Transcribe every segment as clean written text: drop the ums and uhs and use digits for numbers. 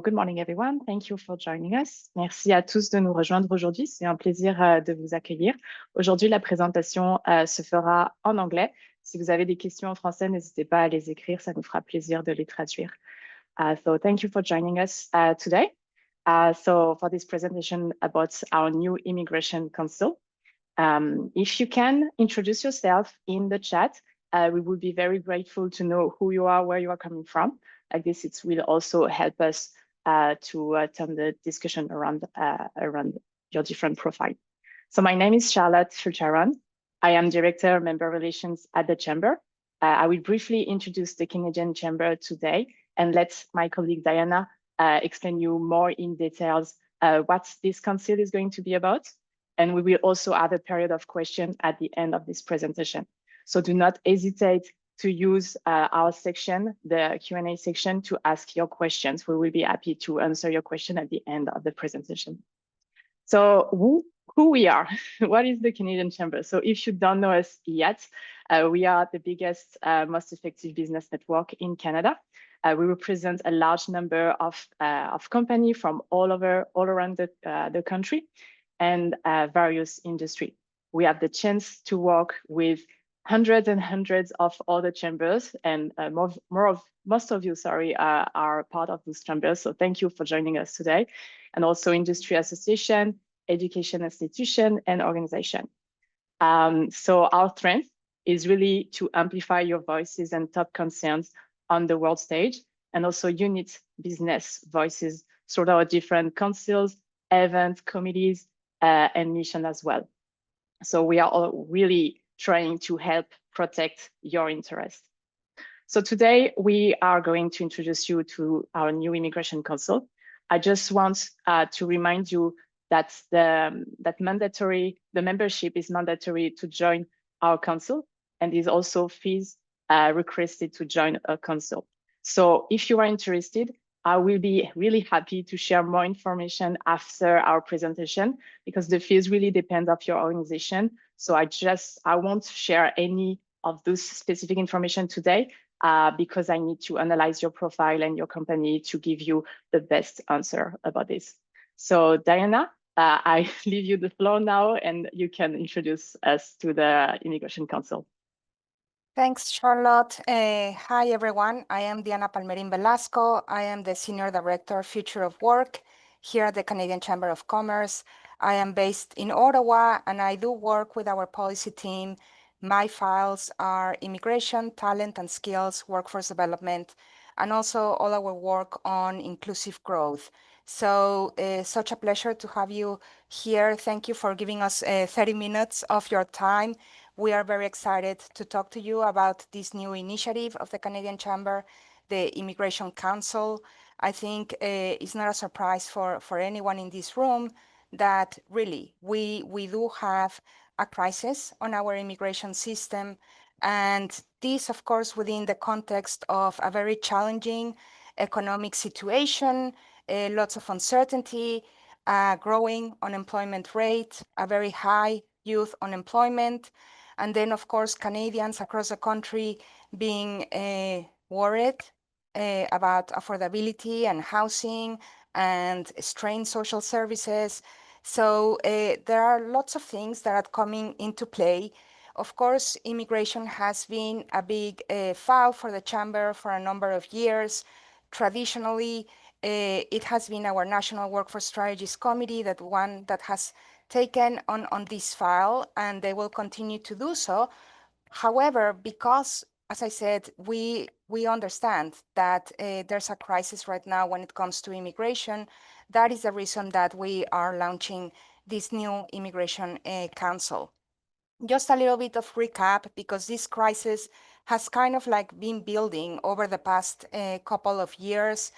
good morning everyone. Thank you for joining us. Merci à tous de nous rejoindre aujourd'hui. C'est un plaisir de vous accueillir. Aujourd'hui, la présentation se fera en anglais. Si vous avez des questions en français, n'hésitez pas à les écrire. Ça nous fera plaisir de les traduire. So thank you for joining us today. So for this presentation about our new Immigration Council, if you can introduce yourself in the chat, we would be very grateful to know who you are, where you are coming from. Like this, it will also help us to turn the discussion around your different profile. So my name is Charlotte Fulcharon. I am Director of Member Relations at the Chamber. I will briefly introduce the Canadian Chamber today and let my colleague Diana explain you more in details what this council is going to be about. And we will also have a period of questions at the end of this presentation. So do not hesitate to use our section, the Q&A section, to ask your questions. We will be happy to answer your question at the end of the presentation. So who we are, what is the Canadian Chamber? So if you don't know us yet, we are the biggest, most effective business network in Canada. We represent a large number of companies from all around the country and various industries. We have the chance to work with hundreds and hundreds of other chambers, and most of you, are part of these chambers. So thank you for joining us today, and also industry association, education institution, and organization. So our strength is really to amplify your voices and top concerns on the world stage, and also unite business voices through our different councils, events, committees, and mission as well. So we are all really trying to help protect your interests. So today we are going to introduce you to our new Immigration Council. I just want to remind you that the membership is mandatory to join our council, and is also fees requested to join a council. So if you are interested, I will be really happy to share more information after our presentation, because the fees really depend on your organization. So I won't share any of those specific information today because I need to analyze your profile and your company to give you the best answer about this. So Diana, I leave you the floor now, and you can introduce us to the Immigration Council. Thanks, Charlotte. Hi, everyone. I am Diana Palmerin Velasco. I am the Senior Director, Future of Work here at the Canadian Chamber of Commerce. I am based in Ottawa, and I do work with our policy team. My files are immigration, talent and skills, workforce development, and also all our work on inclusive growth. So such a pleasure to have you here. Thank you for giving us 30 minutes of your time. We are very excited to talk to you about this new initiative of the Canadian Chamber, the Immigration Council. I think it's not a surprise for anyone in this room that really we do have a crisis on our immigration system. And this, of course, within the context of a very challenging economic situation, lots of uncertainty, growing unemployment rate, a very high youth unemployment, and then, of course, Canadians across the country being worried about affordability and housing and strained social services. So there are lots of things that are coming into play. Of course, immigration has been a big file for the Chamber for a number of years. Traditionally, it has been our National Workforce Strategies Committee that has taken on this file, and they will continue to do so. However, because, as I said, we understand that there's a crisis right now when it comes to immigration, that is the reason that we are launching this new Immigration Council. Just a little bit of recap, because this crisis has kind of like been building over the past couple of years,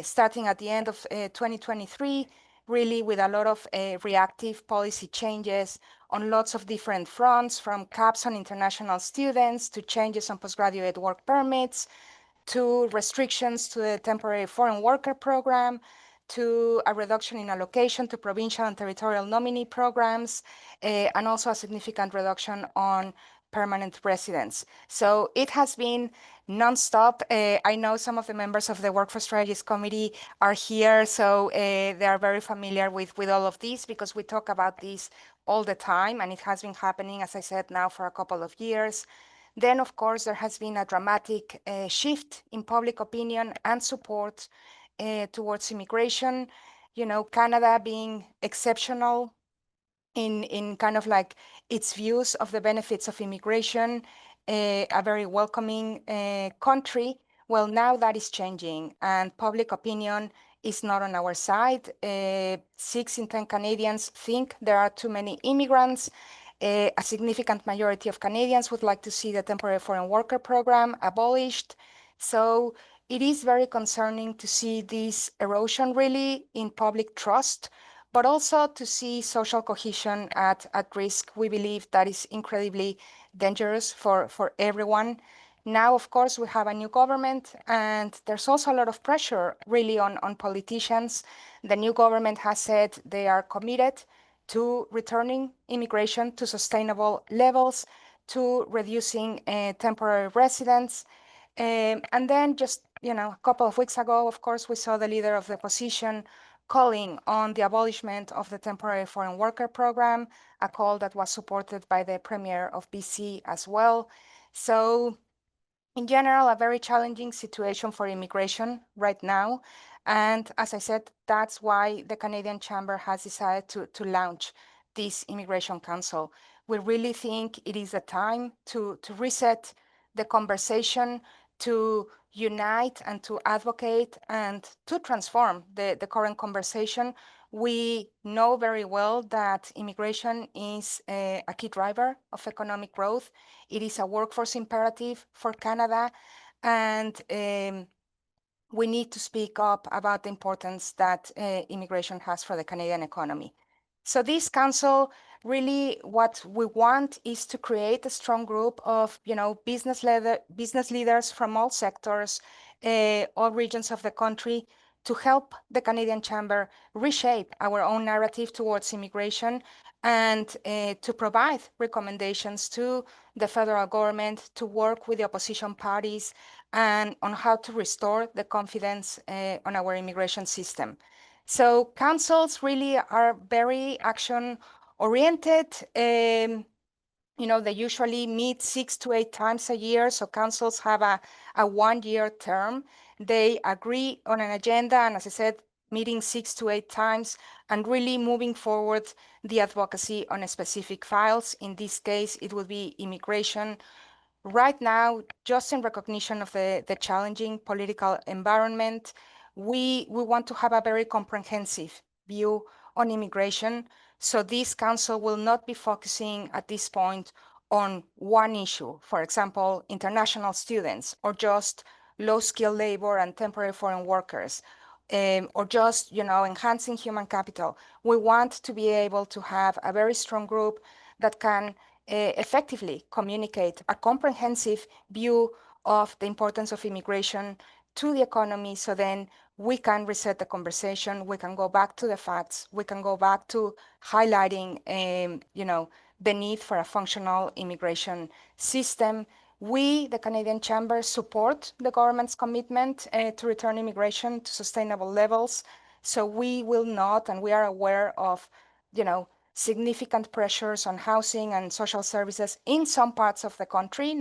starting at the end of 2023, really with a lot of reactive policy changes on lots of different fronts, from caps on international students to changes on postgraduate work permits, to restrictions to the temporary foreign worker program, to a reduction in allocation to provincial and territorial nominee programs, and also a significant reduction on permanent residents. So it has been nonstop. I know some of the members of the Workforce Strategies Committee are here, so they are very familiar with all of this because we talk about this all the time, and it has been happening, as I said, now for a couple of years. Then, of course, there has been a dramatic shift in public opinion and support towards immigration. You know, Canada being exceptional in kind of like its views of the benefits of immigration, a very welcoming country. Well, now that is changing, and public opinion is not on our side. 6 in 10 Canadians think there are too many immigrants. A significant majority of Canadians would like to see the temporary foreign worker program abolished. So it is very concerning to see this erosion really in public trust, but also to see social cohesion at risk. We believe that is incredibly dangerous for everyone. Now, of course, we have a new government, and there's also a lot of pressure really on politicians. The new government has said they are committed to returning immigration to sustainable levels, to reducing temporary residents. And then just, a couple of weeks ago, of course, we saw the leader of the opposition calling on the abolishment of the temporary foreign worker program, a call that was supported by the Premier of BC as well. So in general, a very challenging situation for immigration right now. And as I said, that's why the Canadian Chamber has decided to launch this Immigration Council. We really think it is a time to reset the conversation, to unite and to advocate and to transform the current conversation. We know very well that immigration is a key driver of economic growth. It is a workforce imperative for Canada, and we need to speak up about the importance that immigration has for the Canadian economy. So this council, really what we want is to create a strong group of business leaders from all sectors, all regions of the country, to help the Canadian Chamber reshape our own narrative towards immigration and to provide recommendations to the federal government to work with the opposition parties and on how to restore the confidence on our immigration system. So councils really are very action oriented. They usually meet 6 to 8 times a year. So councils have a 1-year term. They agree on an agenda, and as I said, meeting 6 to 8 times and really moving forward the advocacy on specific files. In this case, it would be immigration. Right now, just in recognition of the challenging political environment, we want to have a very comprehensive view on immigration. So this council will not be focusing at this point on one issue, for example, international students, or just low-skilled labor and temporary foreign workers, or just enhancing human capital. We want to be able to have a very strong group that can effectively communicate a comprehensive view of the importance of immigration to the economy, so then we can reset the conversation, we can go back to the facts, we can go back to highlighting the need for a functional immigration system. We, the Canadian Chamber, support the government's commitment to return immigration to sustainable levels. So we will not, and we are aware of significant pressures on housing and social services in some parts of the country.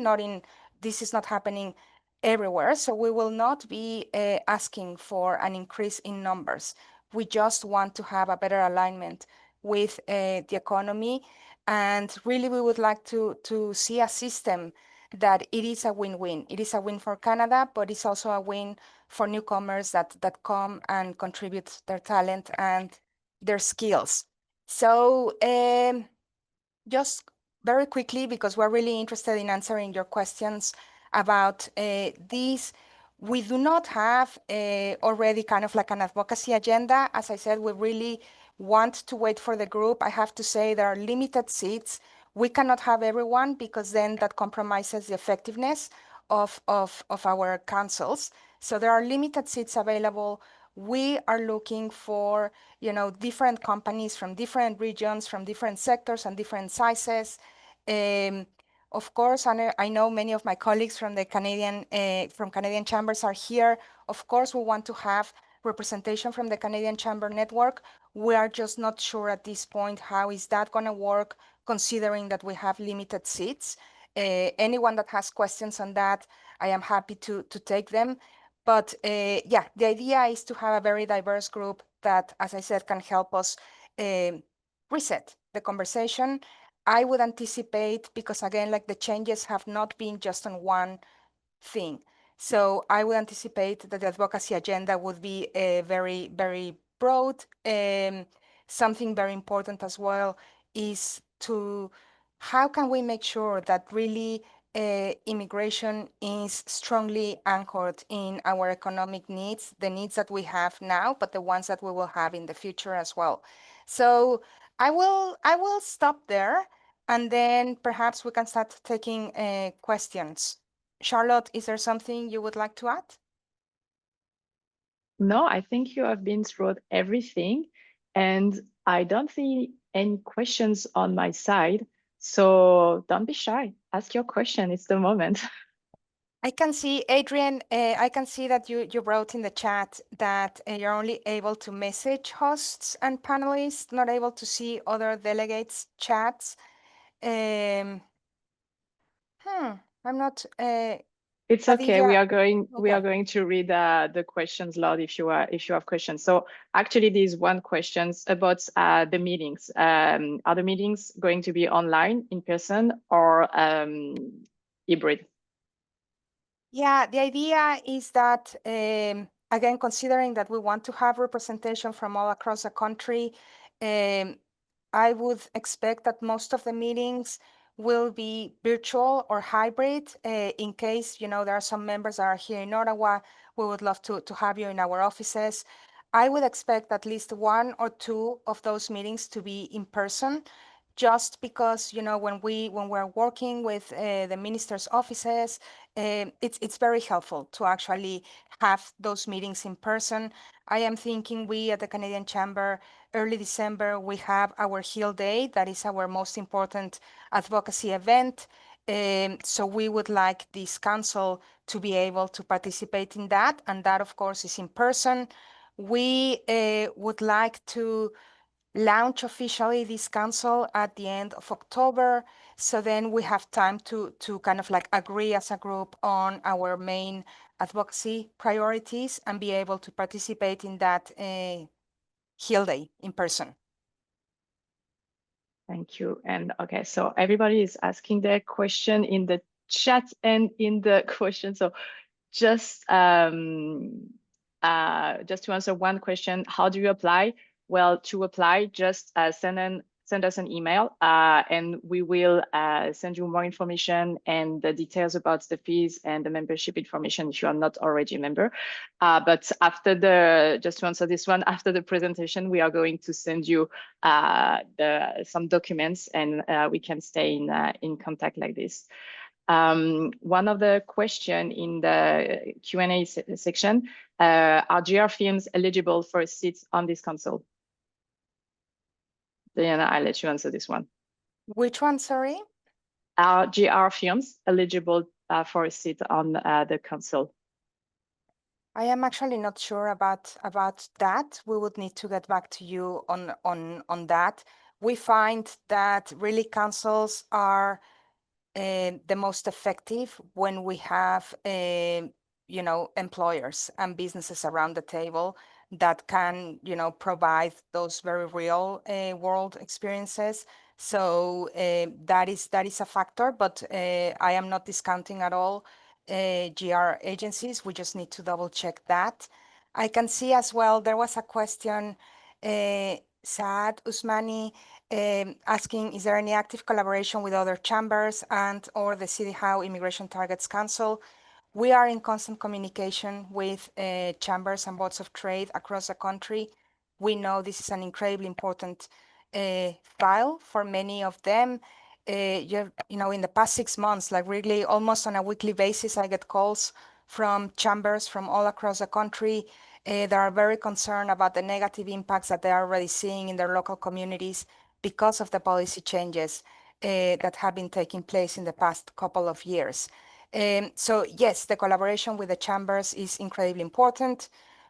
This is not happening everywhere. So we will not be asking for an increase in numbers. We just want to have a better alignment with the economy. And really, we would like to see a system that it is a win-win. It is a win for Canada, but it's also a win for newcomers that come and contribute their talent and their skills. So just very quickly, because we're really interested in answering your questions about this, we do not have already kind of like an advocacy agenda. As I said, we really want to wait for the group. I have to say there are limited seats. We cannot have everyone because then that compromises the effectiveness of our councils. So there are limited seats available. We are looking for different companies from different regions, from different sectors and different sizes. Of course, I know many of my colleagues from the Canadian chambers are here. Of course, we want to have representation from the Canadian Chamber Network. We are just not sure at this point how is that going to work, considering that we have limited seats. Anyone that has questions on that, I am happy to take them. But yeah, the idea is to have a very diverse group that, as I said, can help us reset the conversation. I would anticipate, because again, like the changes have not been just on one thing. So I would anticipate that the advocacy agenda would be very, very broad. Something very important as well is to how can we make sure that really immigration is strongly anchored in our economic needs, the needs that we have now, but the ones that we will have in the future as well. So I will stop there, and then perhaps we can start taking questions. Charlotte, is there something you would like to add? No, I think you have been through everything, and I don't see any questions on my side. So don't be shy. Ask your question. It's the moment. I can see, Adrian, I can see that you wrote in the chat that you're only able to message hosts and panelists, not able to see other delegates' chats. I'm not, It's okay. Khadija, We are okay. going to read the questions loud if you have questions. So actually, there's one questions about the meetings. Are the meetings going to be online, in person, or hybrid? Yeah, the idea is that, again, considering that we want to have representation from all across the country, I would expect that most of the meetings will be virtual or hybrid. In case, there are some members that are here in Ottawa, we would love to have you in our offices. I would expect at least one or two of those meetings to be in person, just because, when we're working with the minister's offices, it's very helpful to actually have those meetings in person. I am thinking we at the Canadian Chamber, early December, we have our Hill Day. That is our most important advocacy event. So we would like this council to be able to participate in that. And that, of course, is in person. We would like to launch officially this council at the end of October. So then we have time to kind of like agree as a group on our main advocacy priorities and be able to participate in that Hill Day in person. Thank you. And okay, so everybody is asking their question in the chat and in the question. So just to answer one question, how do you apply? Well, to apply, just send us an email and we will send you more information and the details about the fees and the membership information if you are not already a member. But just to answer this one, after the presentation, we are going to send you some documents and we can stay in contact like this. One of the question in the Q&A section, are GR films eligible for seats on this council? Diana, I'll let you answer this one. Which one, sorry? Are GR films eligible for a seat on the council? I am actually not sure about that. We would need to get back to you on that. We find that really councils are the most effective when we have employers and businesses around the table that can provide those very real world experiences. So that is a factor, but I am not discounting at all GR agencies. We just need to double check that. I can see as well there was a question, Saad Usmani, asking, is there any active collaboration with other chambers and or the City How Immigration Targets Council? We are in constant communication with chambers and boards of trade across the country. We know this is an incredibly important file for many of them. In the past 6 months, like really almost on a weekly basis, I get calls from chambers from all across the country. They are very concerned about the negative impacts that they are already seeing in their local communities because of the policy changes. that have been taking place in the past couple of years. So yes, the collaboration with the chambers is incredibly important.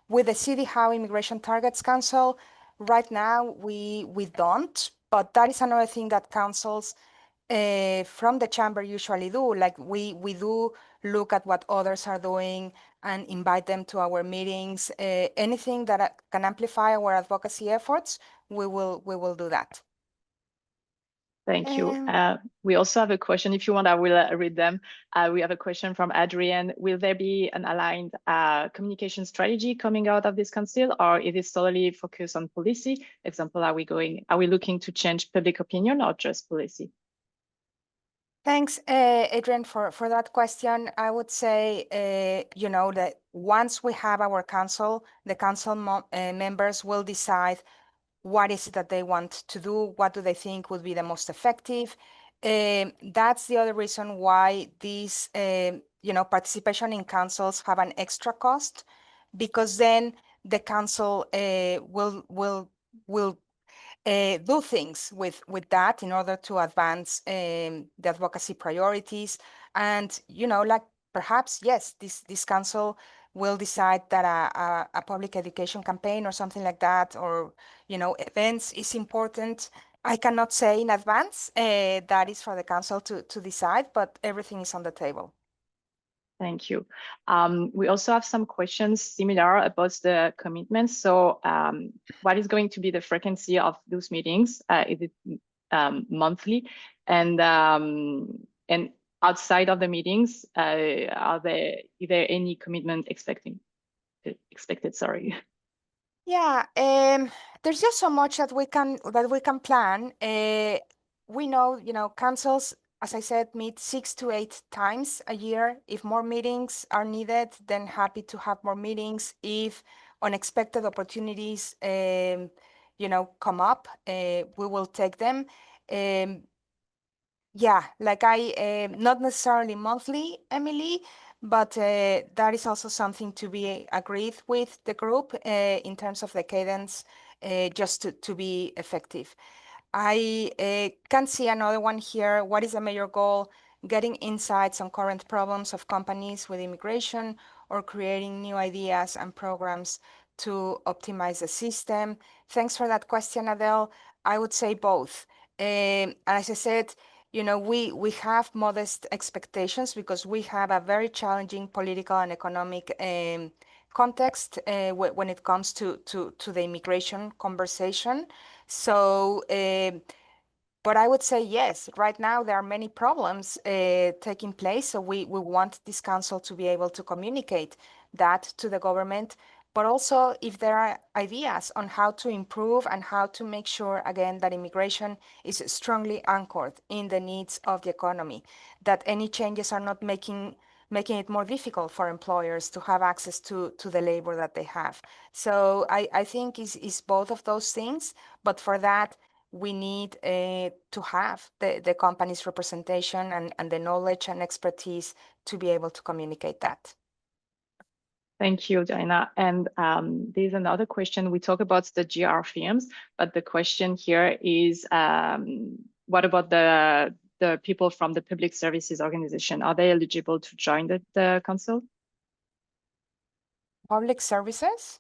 With the City Hall Immigration Targets Council, right now we don't, but that is another thing that councils from the chamber usually do. Like we do look at what others are doing and invite them to our meetings. Anything that can amplify our advocacy efforts, we will do that. Thank you. We also have a question. If you want, I will read them. We have a question from Adrienne. Will there be an aligned communication strategy coming out of this council, or is it solely focused on policy? Example, are we looking to change public opinion or just policy? Thanks, Adrian, for that question. I would say, that once we have our council, the council members will decide what is it that they want to do, what do they think would be the most effective. That's the other reason why these, participation in councils have an extra cost, because then the council will do things with that in order to advance the advocacy priorities. And, like perhaps, yes, this council will decide that a public education campaign or something like that, or, events is important. I cannot say in advance, that is for the council to decide, but everything is on the table. Thank you. We also have some questions similar about the commitments. So what is going to be the frequency of those meetings? Is it monthly? And outside of the meetings, is there any commitment expected? Sorry. Yeah, there's just so much that we can plan. We know, councils, as I said, meet 6 to 8 times a year. If more meetings are needed, then happy to have more meetings. If unexpected opportunities, come up, we will take them. Yeah, like not necessarily monthly, Emily, but that is also something to be agreed with the group in terms of the cadence, just to be effective. I can see another one here. What is the major goal? Getting insights on current problems of companies with immigration, or creating new ideas and programs to optimize the system. Thanks for that question, Adele. I would say both. As I said, we have modest expectations because we have a very challenging political and economic context when it comes to the immigration conversation. So, but I would say yes, right now there are many problems taking place. So we want this council to be able to communicate that to the government, but also if there are ideas on how to improve and how to make sure, again, that immigration is strongly anchored in the needs of the economy, that any changes are not making it more difficult for employers to have access to the labor that they have. So I think is both of those things, but for that, we need to have the company's representation and the knowledge and expertise to be able to communicate that. Thank you, Diana. And there's another question. We talk about the GR firms, but the question here is, what about the people from the public services organization? Are they eligible to join the council? Public services?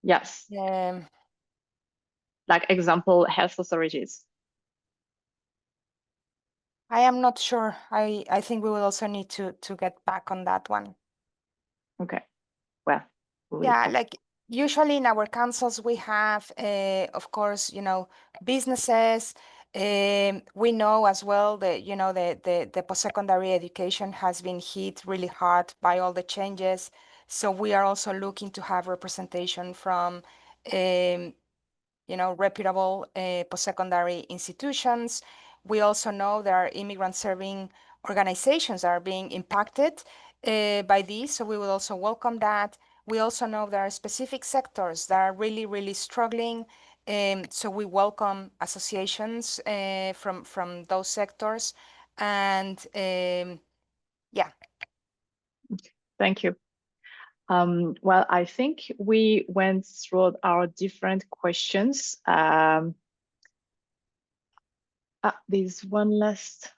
Yes. Like example, health authorities. I am not sure. I think we will also need to get back on that one. Okay. Well, yeah, like usually in our councils, we have, of course, businesses. We know as well that, the post-secondary education has been hit really hard by all the changes. So we are also looking to have representation from, reputable post-secondary institutions. We also know there are immigrant serving organizations that are being impacted by this, so we will also welcome that. We also know there are specific sectors that are really, really struggling, so we welcome associations from those sectors, and yeah. Thank you. Well, I think we went through our different questions. There's one last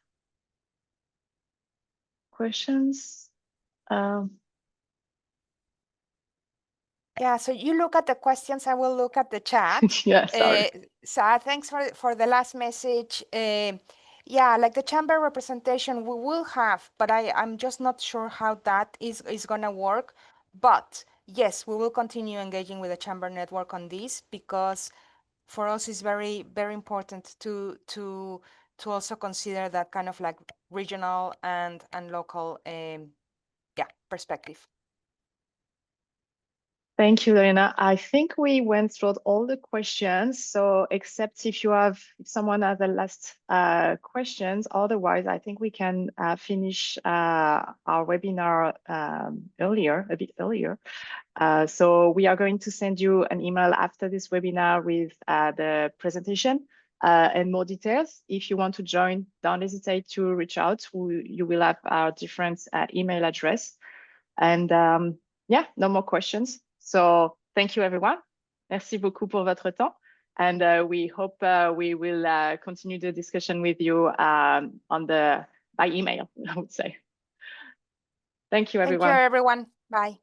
questions. Yeah, so you look at the questions, I will look at the chat. Yeah, sorry. So thanks for the last message. Yeah, like the chamber representation we will have, but I'm just not sure how that is gonna work. But yes, we will continue engaging with the chamber network on this because for us it's very, very important to also consider that kind of like regional and local perspective. Thank you, Lorena. I think we went through all the questions. So except if someone has the last questions, otherwise I think we can finish our webinar a bit earlier. So we are going to send you an email after this webinar with the presentation and more details. If you want to join, don't hesitate to reach out. You will have our different email address. And yeah, no more questions. So thank you, everyone. Merci beaucoup pour votre temps. And we hope we will continue the discussion with you by email, I would say. Thank you, everyone. Thank you, everyone. Bye.